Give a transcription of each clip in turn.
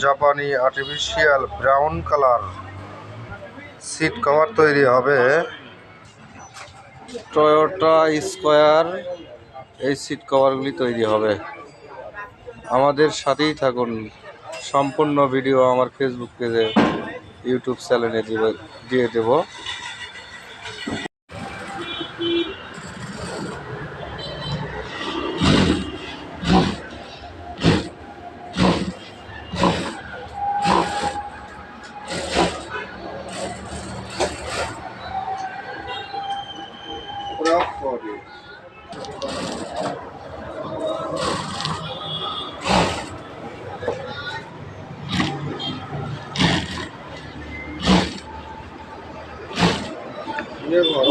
জাপানি artificial brown colour seat cover তৈরি হবে টয়োটা স্কয়ার। এই সিট কভারগুলি তৈরি হবে। আমাদের সাথেই থাকুন, সম্পূর্ণ ভিডিও আমার ফেসবুক পেজে, ইউটিউব চ্যানেলে দিয়ে দেব।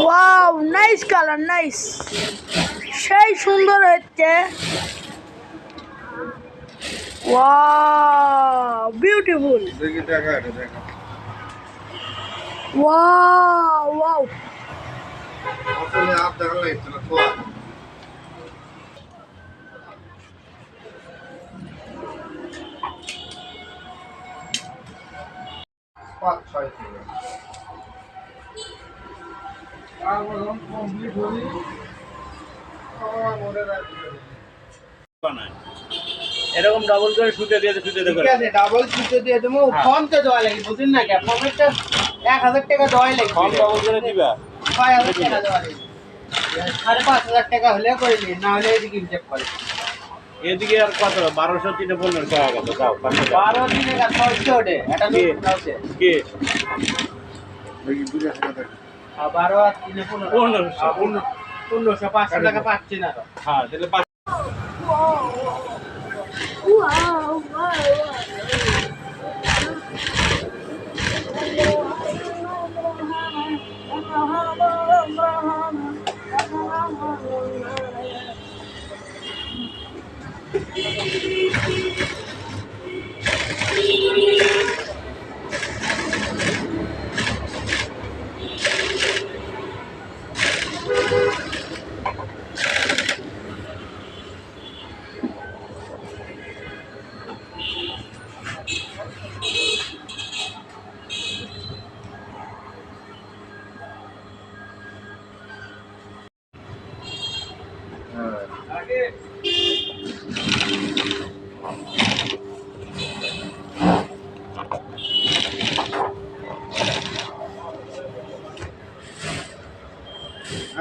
ওয়াও, নাইস কালার, নাইস, সেই সুন্দর হচ্ছে। Wow, beautiful. দেখি দেখা এটা দেখা। ওয়াও ওয়াও, আসলে আপ দেখা লাগছে না তো। পাঁচ ছয় কিলো আর বলুন কমপ্লিট হলি মনে রাখবেন। এরকম ডাবল করে সুতে দিয়ে দেবো। ঠিক আছে, ডাবল সুতো দিয়ে দেবো। ফর্ম তো দেওয়া লাগে, বুঝলেন না? ফর্মেরটা 1000 টাকা দেওয়াই লাগে। ফর্ম ডাবল করে দিবা। 6000 টাকা দেওয়া লাগে। 5500 টাকা হলে করে নিন, না হলে এদিকে ইনচেক করে। এদিকে আর কত 1200 3 15 টাকা কত দাও 12 দিনে 600 ওঠে। এটা তো আছে কি দেখি বুঝা কথা। আর 12 আর 3 15 1500 500 টাকা পাচ্ছি না তো। হ্যাঁ তাহলে ওয়াও ওয়াও।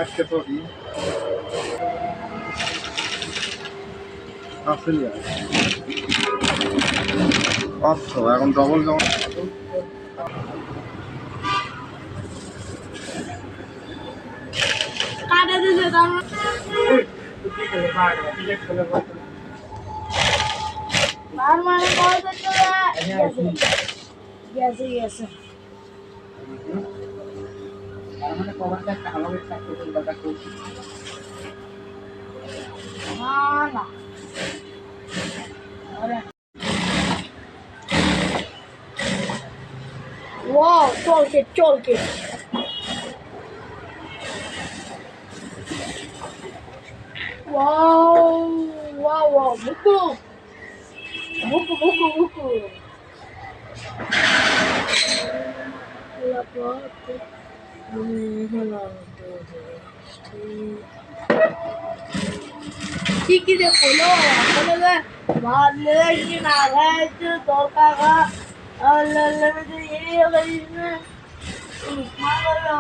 আজকে তো কি আসলে আচ্ছা এখন ডবল যেমন কাটা দিতে দাও। বার মানে কল করতে গেছে গেছে। তার মানে কভারটা একটা আমাদের চাকরি করতে করছি। না না, ওয়াও, চলকে চলকে। ওয়াও ওয়াও ওয়াও, বুকু বুকু বুকু বুকু। কি কি দেখো না আসলে ভালো কি না গাইছে দরকার আল্লাহ এই গাইছে মাগলা।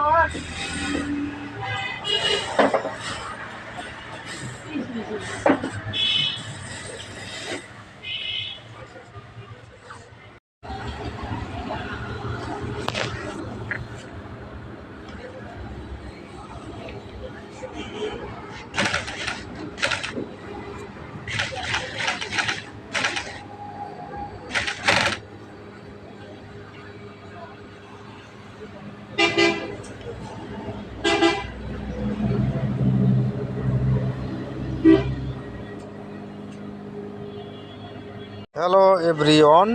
হ্যালো এভরিওয়ান,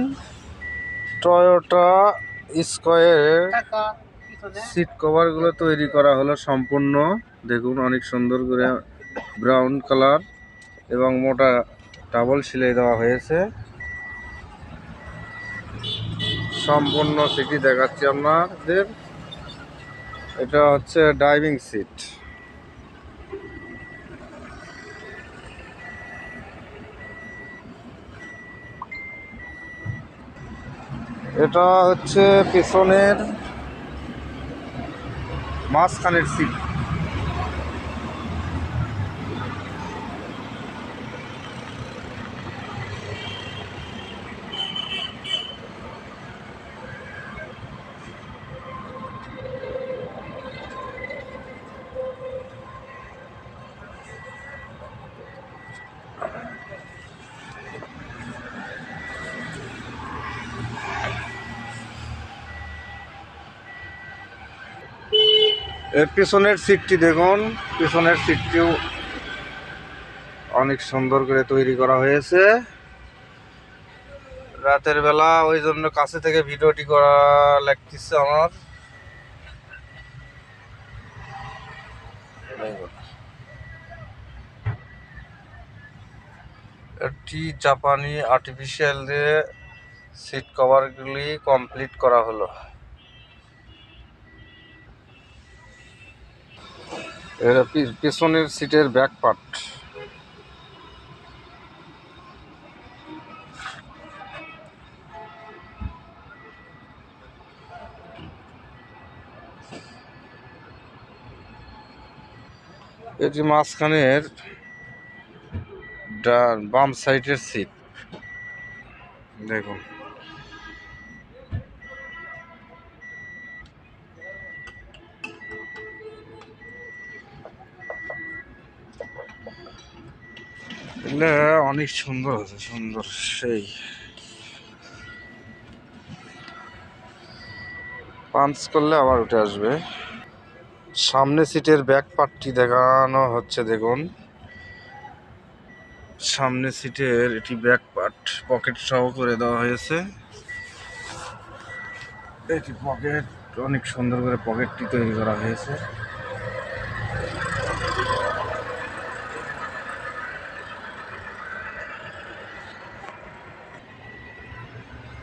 টয়োটা স্কয়ারের সিট কভারগুলো তৈরি করা হলো সম্পূর্ণ। দেখুন অনেক সুন্দর করে ব্রাউন কালার এবং মোটা ডাবল সেলাই দেওয়া হয়েছে। সম্পূর্ণ সিটই দেখাচ্ছি আপনাদের। এটা হচ্ছে ড্রাইভিং সিট। এটা হচ্ছে পেছনের মাঝখানের সিট। এর পিছনের সিটটি দেখুন, পিছনের সিটটিও অনেক সুন্দর করে তৈরি করা হয়েছে। রাতের বেলা ওই জন্য কাছে থেকে ভিডিওটি করা লাগতেছে আমার। এটি জাপানি আর্টিফিশিয়াল দিয়ে সিট কভারগুলি কমপ্লিট করা হলো। এটা পিছনের সিটের ব্যাক পার্ট। এটি মাঝখানের বাম সাইডের সিট দেখুন। এগুলো অনেক সুন্দর আছে, সুন্দর সেই পাঞ্চ করলে আবার উঠে আসবে। সামনে সিটের ব্যাক পার্টটি দেখানো হচ্ছে দেখুন। সামনে সিটের এটি ব্যাক পার্ট পকেট সহ করে দেওয়া হয়েছে। এটি পকেট, অনেক সুন্দর করে পকেটটি তৈরি করা হয়েছে।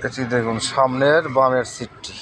এটি দেখুন সামনের বামের সিটটি।